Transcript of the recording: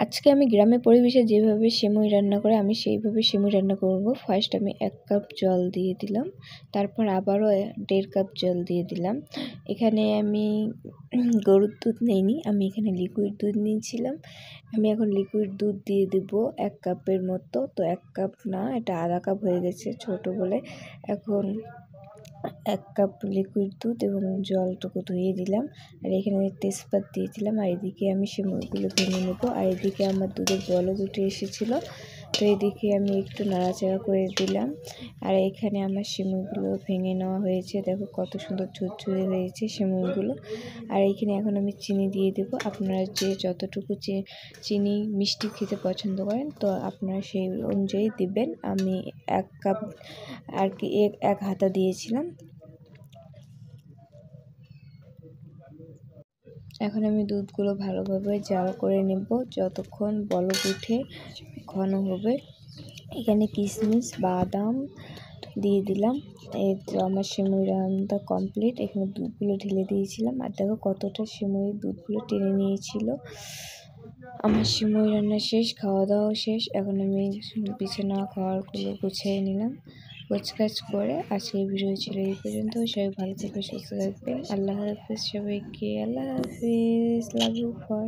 আজকে আমি গ্রামের পরিবেশে যেভাবে সিমুই রান্না করে আমি সেইভাবে সিমুই রান্না করব। ফার্স্ট আমি 1 কাপ জল দিয়ে দিলাম, তারপর আবারও 1.5 কাপ জল দিয়ে দিলাম। এখানে আমি গরুর দুধ নেইনি, আমি এখানে লিকুইড দুধ নিয়েছিলাম। আমি এখন লিকুইড দুধ দিয়ে দেব 1 কাপের মতো। তো 1 কাপ না, এটা আধা কাপ হয়ে গেছে ছোট বলে। এখন 1 কাপ লিকুইড দুধ এবং জলটুকু ধুয়ে দিলাম, আর এখানে তেজপাত দিয়ে দিলাম। আর এদিকে আমি সিমুইগুলো ভেঙে নেব। আর এদিকে আমার দুধের বলক উঠে এসেছিলো, তো এদিকে আমি একটু নাড়াচাড়া করে দিলাম। আর এখানে আমার সিমুইগুলো ভেঙে নেওয়া হয়েছে, দেখো কত সুন্দর ঝুরঝুরে হয়েছে সিমুইগুলো। আর এইখানে এখন আমি চিনি দিয়ে দেব। আপনারা যে যতটুকু চিনি মিষ্টি খেতে পছন্দ করেন, তো আপনারা সেই অনুযায়ী দিবেন। আমি 1 কাপ আর কি 1 হাতা দিয়েছিলাম। এখন আমি দুধগুলো ভালোভাবে জাল করে নেব যতক্ষণ বলক উঠে ঘন হবে। এখানে কিশমিশ বাদাম দিয়ে দিলাম। এই তো আমার সিমুই রান্নাটা কমপ্লিট। এখানে দুধগুলো ঢেলে দিয়েছিলাম, আর দেখো কতটা সিমুই দুধগুলো টেনে নিয়েছিল। আমার সিমুই রান্না শেষ, খাওয়া দাওয়া শেষ। এখন আমি বিছানা খাওয়ারগুলো গুছিয়ে নিলাম। গোছগাছ করে আজকের ভিডিও ছিল এই পর্যন্ত। সবাই ভালো থাকবে, সুস্থ থাকবেন। আল্লাহ হাফেজ সবাইকে। আল্লাহ হাফেজ। Love you for.